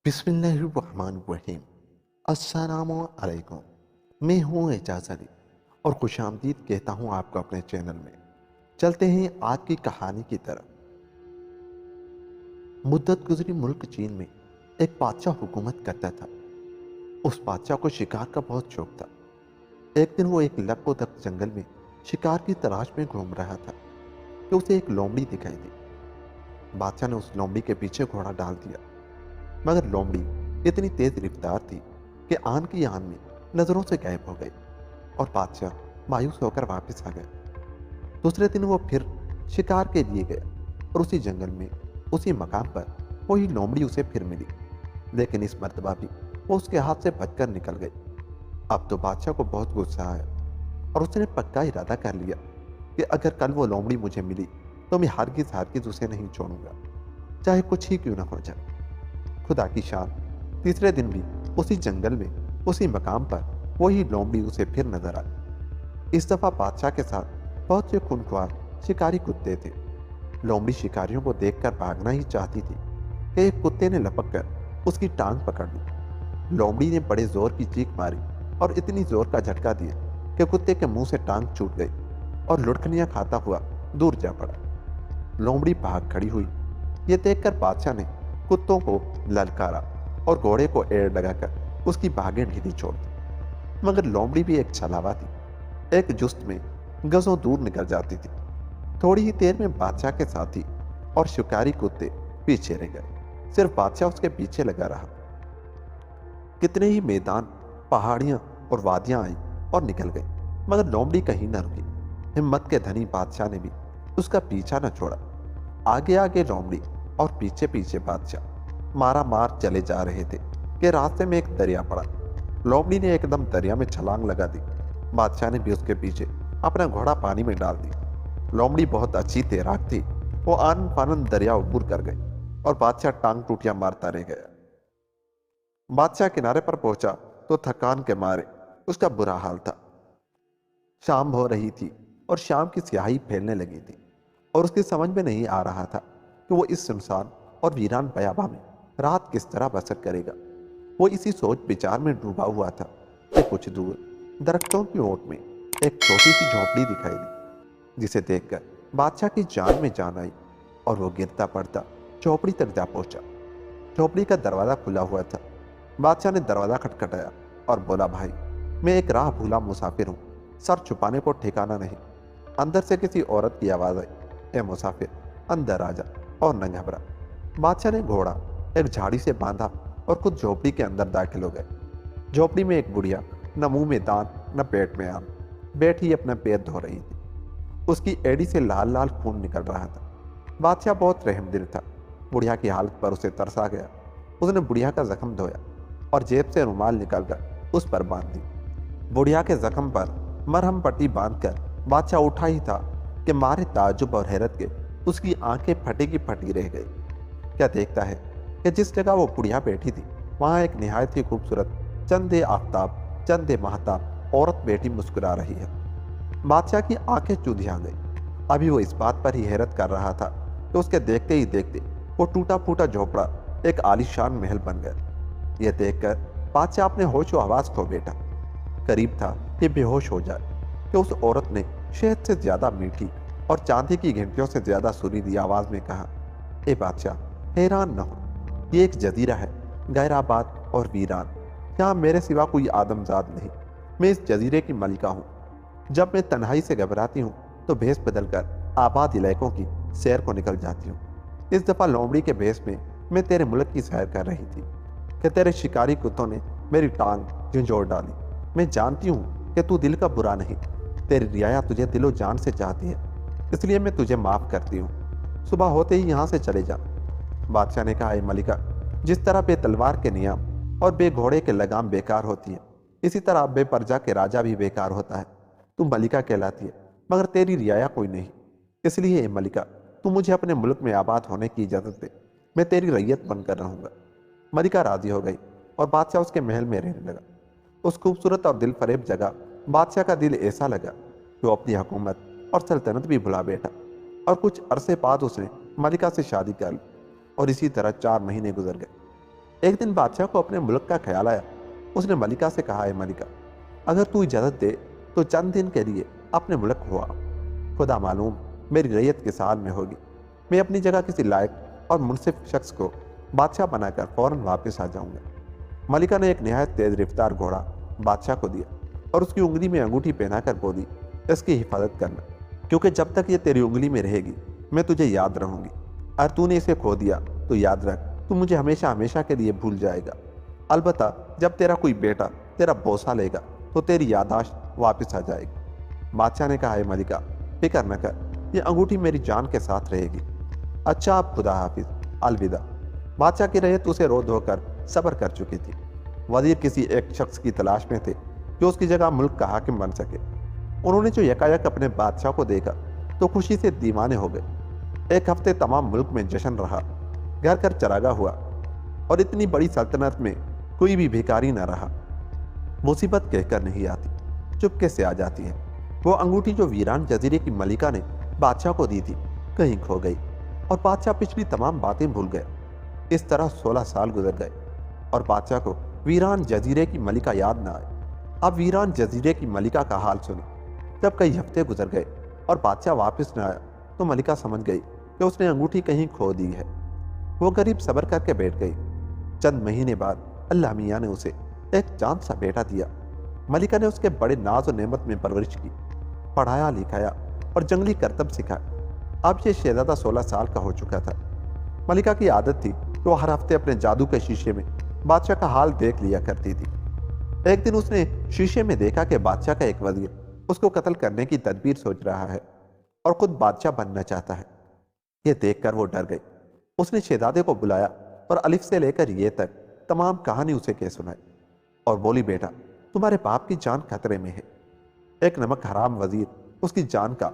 बिस्मिल्लाहिर्रहमानिर्रहीम। अस्सलामु अलैकुम। मैं हूँ एजाज अली और खुश आमदीद कहता हूँ आपको अपने चैनल में। चलते हैं आज की कहानी की तरफ। मुद्दत गुजरी मुल्क चीन में एक बादशाह हुकूमत करता था। उस बादशाह को शिकार का बहुत शौक था। एक दिन वो एक लकोदक जंगल में शिकार की तलाश में घूम रहा था कि उसे एक लोमड़ी दिखाई दी। बादशाह ने उस लोमड़ी के पीछे घोड़ा डाल दिया, मगर लोमड़ी इतनी तेज रफ्तार थी कि आन की आन में नजरों से गायब हो गई और बादशाह मायूस होकर वापस आ गया। दूसरे दिन वो फिर शिकार के लिए गया और उसी जंगल में उसी मकाम पर वही लोमड़ी उसे फिर मिली, लेकिन इस मर्तबा भी वो उसके हाथ से बचकर निकल गई। अब तो बादशाह को बहुत गुस्सा आया और उसने पक्का इरादा कर लिया कि अगर कल वो लोमड़ी मुझे मिली तो मैं हरगिज हरगिज उसे नहीं छोड़ूंगा, चाहे कुछ ही क्यों ना हो जाए। खुदा की शान, तीसरे दिन भी उसी जंगल में उसी मकाम पर वही लोमड़ी उसे फिर नजर आई। इस दफा बादशाह के साथ बहुत से खूंखार शिकारी कुत्ते थे। लोमड़ी शिकारियों को देखकर भागना ही चाहती थी कि एक कुत्ते ने लपक कर उसकी टांग पकड़ ली। लोमड़ी ने बड़े जोर की चीख मारी और इतनी जोर का झटका दिया कि कुत्ते के मुंह से टांग छूट गई और लुढ़कनियां खाता हुआ दूर जा पड़ा। लोमड़ी भाग खड़ी हुई। ये देखकर बादशाह ने कुत्तों को ललकारा और घोड़े को एड़ लगाकर उसकी भागें ढीली छोड़ दी। मगर लोमड़ी भी एक छलावा थी, एक जुस्त में गजों दूर निकल जाती थी। थोड़ी ही देर में बादशाह के साथी और शिकारी कुत्ते पीछे रह गए। सिर्फ बादशाह उसके पीछे लगा रहा। कितने ही मैदान, पहाड़ियां और वादियां आई और निकल गई, मगर लोमड़ी कहीं न रुकी। हिम्मत के धनी बादशाह ने भी उसका पीछा न छोड़ा। आगे आगे लोमड़ी और पीछे पीछे बादशाह मारा मार चले जा रहे थे कि रास्ते में एक दरिया पड़ा। लोमड़ी ने एकदम दरिया में छलांग लगा दी। बादशाह ने भी उसके पीछे अपना घोड़ा पानी में डाल दिया। लोमड़ी बहुत अच्छी तैराक थी। वो आनन फानन दरिया उबूर कर गई और बादशाह टांग टूटियां मारता रह गया। बादशाह किनारे पर पहुंचा तो थकान के मारे उसका बुरा हाल था। शाम हो रही थी और शाम की स्याही फैलने लगी थी और उसकी समझ में नहीं आ रहा था कि वो इस सुनसान और वीरान बयाबा में रात किस तरह बसर करेगा। वो इसी सोच विचार में डूबा हुआ था कि कुछ दूर दरख्तों की ओट में एक छोटी सी झोपड़ी दिखाई दी, जिसे देखकर बादशाह की जान में जान आई और वो गिरता पड़ता झोपड़ी तक जा पहुंचा। झोपड़ी का दरवाजा खुला हुआ था। बादशाह ने दरवाजा खटखटाया और बोला, भाई, मैं एक राह भूला मुसाफिर हूँ, सर छुपाने को ठिकाना नहीं। अंदर से किसी औरत की आवाज आई, ए मुसाफिर, अंदर आ जा और न घबरा। बादशाह ने घोड़ा एक झाड़ी से बांधा और खुद झोपड़ी के अंदर दाखिल हो गए। झोपड़ी में एक बुढ़िया, न मुंह में दांत न पेट में आम, बैठी अपना पैर धो रही थी। उसकी एड़ी से लाल लाल खून निकल रहा था। बादशाह बहुत रहमदिल था। बुढ़िया की हालत पर उसे तरस आ गया। उसने बुढ़िया का जख्म धोया और जेब से रुमाल निकालकर उस पर बांध दी। बुढ़िया के जख्म पर मरहम पट्टी बांधकर बादशाह उठा ही था कि मारे ताज्जुब और हैरत के उसकी आंखें फटी की फटी रह गई। क्या देखता है कि जिस जगह वो बुढ़िया बैठी थी वहां एक निहायत ही खूबसूरत चंदे आफ्ताब चंदे महताब औरत बैठी मुस्कुरा रही है। बादशाह की आंखें चुधिया गई। अभी वो इस बात पर ही हैरत कर रहा था कि उसके देखते ही देखते वो टूटा फूटा झोपड़ा एक आलीशान महल बन गया। यह देखकर बादशाह अपने होश व हवास खो बैठा। करीब था कि बेहोश हो जाए कि उस औरत ने शहद से ज्यादा मीठी और चांदी की घंटियों से ज्यादा सुरीली आवाज में कहा, ए बादशाह, हैरान न हो, ये एक जजीरा है, गैराबाद और वीरान। यहाँ मेरे सिवा कोई आदमजाद नहीं। मैं इस जजीरे की मलिका हूँ। जब मैं तन्हाई से घबराती हूँ तो भेस बदलकर आबाद इलाकों की सैर को निकल जाती हूँ। इस दफा लोमड़ी के भेस में मैं तेरे मुल्क की सैर कर रही थी कि तेरे शिकारी कुत्तों ने मेरी टांग झंझोड़ डाली। मैं जानती हूँ कि तू दिल का बुरा नहीं, तेरी रियाया तुझे दिलो जान से चाहती है, इसलिए मैं तुझे माफ करती हूँ। सुबह होते ही यहाँ से चले जा। बादशाह ने कहा, मलिका, जिस तरह बे तलवार के नियम और बे घोड़े के लगाम बेकार होती है, इसी तरह बे परजा के राजा भी बेकार होता है। तू मलिका कहलाती है मगर तेरी रियाया कोई नहीं। इसलिए ए मलिका, तू मुझे अपने मुल्क में आबाद होने की इजाजत दे, मैं तेरी रैयत बनकर रहूंगा। मलिका राजी हो गई और बादशाह उसके महल में रहने लगा। उस खूबसूरत और दिल फरेब जगह बादशाह का दिल ऐसा लगा कि वो अपनी हुकूमत और सल्तनत भी भुला बैठा और कुछ अरसे बाद उसने मलिका से शादी कर ली और इसी तरह 4 महीने गुजर गए। ایک دن بادشاہ کو اپنے ملک کا خیال آیا۔ اس نے ملکہ سے کہا، اے ملکہ، اگر تو اجازت دے تو چند دن کے لیے اپنے ملک ہوا۔ خدا معلوم میری ریت کے سال میں ہوگی، میں اپنی جگہ کسی لائق اور منصف شخص کو بادشاہ بنا کر فوراً واپس آ جاؤں گا۔ ملکہ نے ایک نہایت تیز رفتار گھوڑا بادشاہ کو دیا اور اس کی انگلی میں انگوٹھی پہنا کر بولی، اس کی حفاظت کرنا، کیونکہ جب تک یہ تیری انگلی میں رہے گی میں تجھے یاد رہوں گی۔ اگر تو نے اسے کھو دیا تو یاد رکھ تو مجھے ہمیشہ ہمیشہ کے لیے بھول جائے گا۔ البتہ جب تیرا کوئی بیٹا تیرا بوسہ لے گا تو تیری یادداشت واپس آ جائے گی۔ بادشاہ نے کہا، اے ملکہ، فکر نہ کر، یہ انگوٹھی میری جان کے ساتھ رہے گی۔ اچھا، اب خدا حافظ، الوداع۔ بادشاہ کی رعیت اسے رو دھو کر صبر کر چکی تھی۔ وزیر کسی ایک شخص کی تلاش میں تھے جو اس کی جگہ ملک کا حاکم بن سکے۔ انہوں نے جو یکایک اپنے بادشاہ کو دیکھا تو خوشی سے دیوانے ہو گئے۔ ایک ہفتے تمام ملک میں جشن رہا، گھر گھر چراغاں ہوا، اور اتنی بڑی سلطنت میں کوئی بھی بھیکاری نہ رہا۔ مصیبت کہہ کر نہیں آتی، چپکے سے آ جاتی ہے۔ وہ انگوٹھی جو ویران جزیرے کی ملکہ نے بادشاہ کو دی تھی کہیں کھو گئی، اور بادشاہ پچھلی تمام باتیں بھول گیا۔ اس طرح 16 سال گزر گئے اور بادشاہ کو ویران جزیرے کی ملکہ یاد نہ آئی۔ اب ویران جزیرے کی ملکہ کا حال سنیں۔ جب کئی ہفتے گزر گئے اور بادشاہ واپس نہ آیا تو ملکہ سمجھ گئی کہ اس نے انگوٹھی کہیں کھو دی ہے۔ وہ غریب صبر کر کے بیٹھ گئی۔ چند مہینے بعد اللہ میاں نے اسے ایک چاند سا بیٹا دیا۔ ملکہ نے اس کے بڑے ناز و نعمت میں پرورش کی، پڑھایا لکھایا اور جنگلی کرتب سکھایا۔ اب یہ شہزادہ 16 سال کا ہو چکا تھا۔ ملکہ کی عادت تھی کہ وہ ہر ہفتے اپنے جادو کے شیشے میں بادشاہ کا حال دیکھ لیا کرتی تھی۔ ایک دن اس نے شیشے میں دیکھا کہ بادشاہ کا ایک وزیر اس کو قتل کرنے کی تدبیر سوچ رہا ہے اور خود بادشاہ بننا چاہتا ہے۔ یہ دیکھ کر وہ ڈر گئی۔ اس نے شہزادے کو بلایا اور الف سے لے کر یہ تک تمام کہانی اسے کہہ سنائی اور بولی، بیٹا، تمہارے باپ کی جان خطرے میں ہے۔ ایک نمک حرام وزیر اس کی جان کا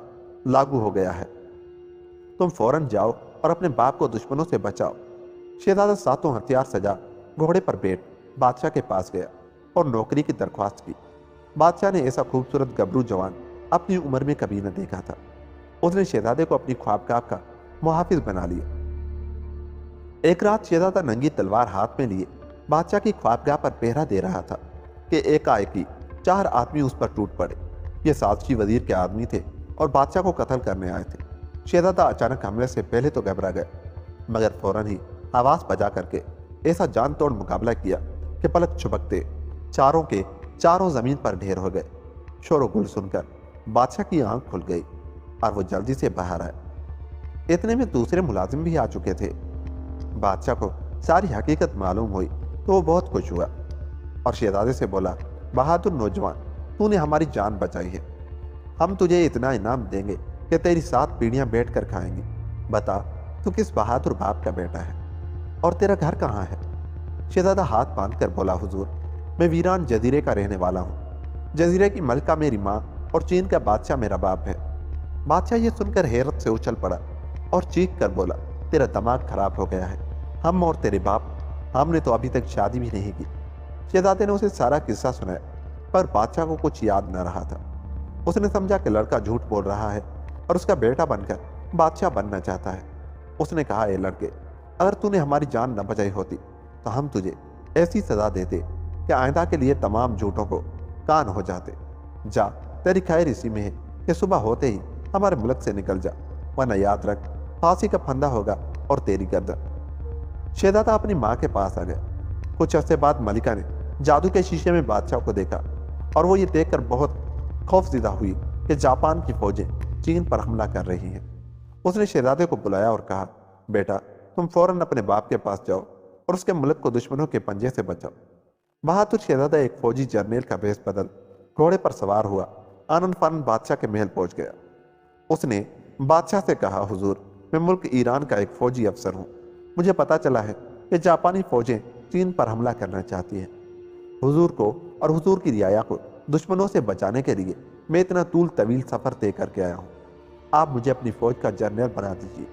لاگو ہو گیا ہے۔ تم فوراً جاؤ اور اپنے باپ کو دشمنوں سے بچاؤ۔ شہزادہ ساتوں ہتھیار سجا گھوڑے پر بیٹھ بادشاہ کے پاس گیا اور نوکری کی درخواست کی۔ بادشاہ نے ایسا خوبصورت گبرو جوان اپنی عمر میں کبھی نہ دیکھا تھا۔ اس نے شہزادے کو اپنی خوابگاہ کا محافظ بنا لیا۔ ایک رات شہزادہ ننگی تلوار ہاتھ میں لیے بادشاہ کی خوابگاہ پر پہرا دے رہا تھا کہ ایک 4 آدمی اس پر ٹوٹ پڑے۔ یہ سازشی وزیر کے آدمی تھے اور بادشاہ کو قتل کرنے آئے تھے۔ شہزادہ اچانک حملے سے پہلے تو گھبرا گیا، مگر فوراً ہی آواز بجا کر کے ایسا جان توڑ مقابلہ کیا کہ پلک چھپکتے چاروں کے چاروں زمین پر ڈھیر ہو گئے۔ شور و گل سن کر بادشاہ کی آنکھ کھل گئی اور وہ جلدی سے باہر آئے۔ اتنے میں دوسرے ملازم بھی آ چکے تھے۔ بادشاہ کو ساری حقیقت معلوم ہوئی تو وہ بہت خوش ہوا اور شہزادے سے بولا، بہادر نوجوان، تو نے ہماری جان بچائی ہے۔ ہم تجھے اتنا انعام دیں گے کہ تیری 7 پیڑھیاں بیٹھ کر کھائیں گے۔ بتا، تو کس بہادر باپ کا بیٹا ہے اور تیرا گھر کہاں ہے؟ شہزادہ ہاتھ باندھ کر بولا، حضور، میں ویران جزیرے کا رہنے والا ہوں۔ جزیرے کی ملکہ میری ماں اور چین کا بادشاہ میرا باپ ہے۔ بادشاہ یہ سن کر حیرت سے اچھل پڑا اور چیخ کر بولا، تیرا دماغ خراب ہو گیا ہے۔ ہم اور تیرے باپ، ہم نے تو ابھی تک شادی بھی نہیں کی۔ شہزادے نے اسے سارا قصہ سنایا، پر بادشاہ کو کچھ یاد نہ رہا تھا۔ اس نے سمجھا کہ لڑکا جھوٹ بول رہا ہے اور اس کا بیٹا بن کر بادشاہ بننا چاہتا ہے۔ اس نے کہا، اے لڑکے، اگر تو نے ہماری جان نہ بچائی ہوتی تو ہم تجھے ایسی سزا دیتے کہ آئندہ کے لیے تمام جھوٹوں کو کان ہو جاتے۔ جا، تیری خیر اسی میں ہے کہ صبح ہوتے ہی ہمارے ملک سے نکل جا، ورنہ یاد رکھ پھانسی کا پھندا ہوگا اور تیری گردن۔ شہزادہ اپنی ماں کے پاس آ گیا۔ کچھ عرصے بعد ملکہ نے جادو کے شیشے میں بادشاہ کو دیکھا اور وہ یہ دیکھ کر بہت خوفزدہ ہوئی کہ جاپان کی فوجیں چین پر حملہ کر رہی ہیں۔ اس نے شہزادے کو بلایا اور کہا، بیٹا، تم فوراً اپنے باپ کے پاس جاؤ اور اس کے ملک کو دشمنوں کے پنجے سے بچاؤ۔ بہادر شہزادہ ایک فوجی جرنیل کا بھیس بدل گھوڑے پر سوار ہوا آنن فانن بادشاہ کے محل پہنچ گیا۔ اس نے بادشاہ سے کہا، حضور، میں ملک ایران کا ایک فوجی افسر ہوں۔ مجھے پتا چلا ہے کہ جاپانی فوجیں چین پر حملہ کرنا چاہتی ہیں۔ حضور کو اور حضور کی رعایا کو دشمنوں سے بچانے کے لیے میں اتنا طویل سفر طے کر کے آیا ہوں۔ آپ مجھے اپنی فوج کا جرنیل بنا دیجیے۔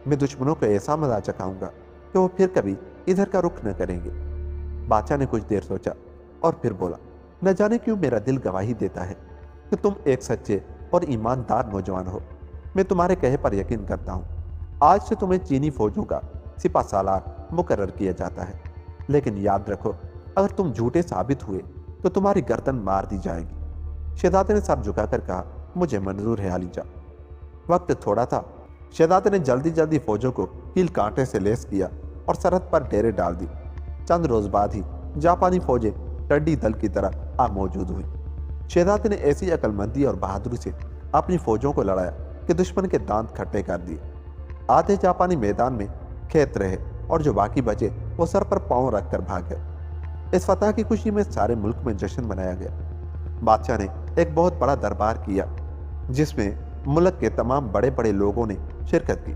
میں دشمنوں کو ایسا مزہ چکھاؤں گا کہ وہ پھر کبھی ادھر کا رخ نہ کریں گے۔ بادشاہ نے کچھ دیر سوچا اور پھر بولا، نہ جانے کیوں میرا دل گواہی دیتا ہے کہ تم ایک سچے اور ایماندار نوجوان ہو۔ میں تمہارے کہے پر یقین کرتا ہوں۔ آج سے تمہیں چینی فوجوں کا سپہ سالار مقرر کیا جاتا ہے۔ लेकिन याद रखो, अगर तुम झूठे साबित हुए तो तुम्हारी गर्दन मार दी जाएगी। शहजादे ने सर झुकाकर कहा, मुझे मंजूर है आलिजा। वक्त थोड़ा था। शहजादे ने जल्दी जल्दी फौजों को कील कांटे से लेस किया और सरहद पर डेरे डाल दी। चंद रोज बाद ही जापानी फौजें टड्डी दल की तरह आ मौजूद हुई। शहजादे ने ऐसी अक्लमंदी और बहादुरी से अपनी फौजों को लड़ाया कि दुश्मन के दांत खट्टे कर दिए। आधे जापानी मैदान में खेत रहे और जो बाकी बचे वो सर पर पांव रखकर भाग गए। इस फतह की खुशी में सारे मुल्क में जश्न मनाया गया। बादशाह ने एक बहुत बड़ा दरबार किया जिसमें मुल्क के तमाम बड़े बड़े लोगों ने शिरकत की।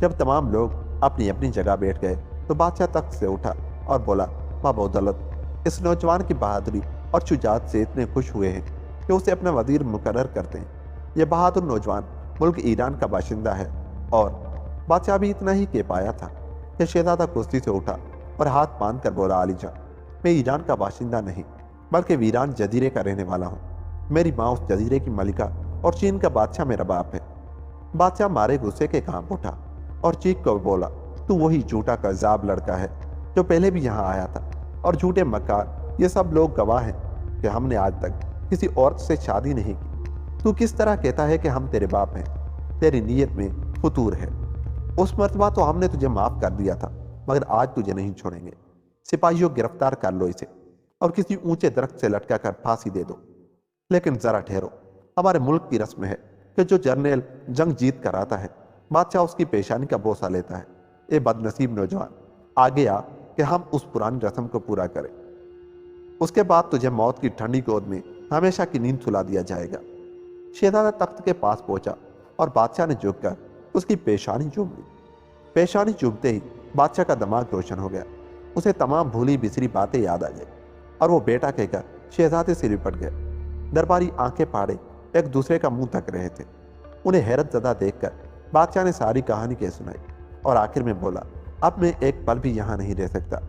जब तमाम लोग अपनी अपनी जगह बैठ गए तो बादशाह तख्त से उठा और बोला, बाबौदौलत, इस नौजवान की बहादुरी और शुजाअत से इतने खुश हुए हैं कि उसे अपना वजीर मुकर्रर करते हैं। यह बहादुर नौजवान मुल्क ईरान का बाशिंदा है। और बादशाह भी इतना ही कह पाया था कि शहजादा कुर्सी से उठा और हाथ बांध कर बोला, आलिजा, मैं ईरान का बाशिंदा नहीं बल्कि वीरान जजीरे का रहने वाला हूँ। मेरी माँ उस जजीरे की मलिका और चीन का बादशाह मेरा बाप है। बादशाह मारे गुस्से के कांप उठा और चीख कर बोला, तू वही झूठा कज़ाब लड़का है जो पहले भी यहाँ आया था। और झूठे मक्कार, ये सब लोग गवाह हैं कि हमने आज तक किसी औरत से शादी नहीं की। तू किस तरह कहता है कि हम तेरे बाप हैं? तेरी नीयत में फतूर है। उस मर्तबा तो हमने तुझे माफ कर दिया था, मगर आज तुझे नहीं छोड़ेंगे। सिपाहियों, गिरफ्तार कर लो इसे और किसी ऊंचे दरख्त से लटका कर फांसी दे दो। लेकिन जरा ठहरो, हमारे मुल्क की रस्म है कि जो जर्नल जंग जीत कर आता है, बादशाह उसकी पेशानी का बोसा लेता है। ए बदनसीब नौजवान, आगे आ कि हम उस पुरानी रस्म को पूरा करें। उसके बाद तुझे मौत की ठंडी गोद में हमेशा की नींद सुला दिया जाएगा। शहजादा तख्त के पास पहुंचा और बादशाह ने झुककर उसकी पेशानी चूम ली। पेशानी चूमते ही बादशाह का दिमाग रोशन हो गया। उसे तमाम भूली बिसरी बातें याद आ गई और वो बेटा कहकर शहजादे से लिपट गए। दरबारी आंखें फाड़े एक दूसरे का मुंह तक रहे थे। उन्हें हैरत ज़दा देखकर बादशाह ने सारी कहानी कह सुनाई और आखिर में बोला, अब मैं एक पल भी यहाँ नहीं रह सकता।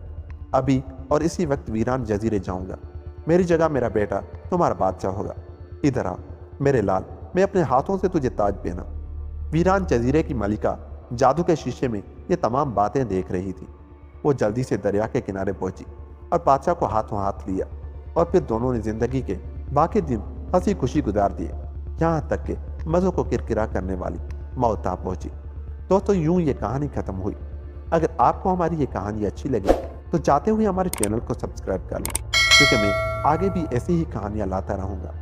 अभी और इसी वक्त वीरान जजीरे जाऊंगा। मेरी जगह मेरा बेटा तुम्हारा बादशाह होगा। इधर आ मेरे लाल, मैं अपने हाथों से तुझे ताज पहना। वीरान जजीरे की मलिका जादू के शीशे में ये तमाम बातें देख रही थी। वो जल्दी से दरिया के किनारे पहुंची और बादशाह को हाथों हाथ लिया और फिर दोनों ने जिंदगी के बाकी दिन हंसी खुशी गुजार दिए, यहाँ तक कि मज़ों को किरकिरा करने वाली मौत आ पहुंची। दोस्तों, यूं ये कहानी खत्म हुई। अगर आपको हमारी ये कहानी अच्छी लगी तो चाहते हुए हमारे चैनल को सब्सक्राइब कर लें, क्योंकि मैं आगे भी ऐसी ही कहानियाँ लाता रहूँगा।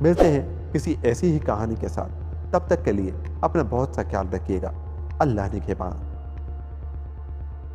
मिलते हैं किसी ऐसी ही कहानी के साथ। तब तक के लिए अपना बहुत सा ख्याल रखिएगा। अल्लाह निगहबान।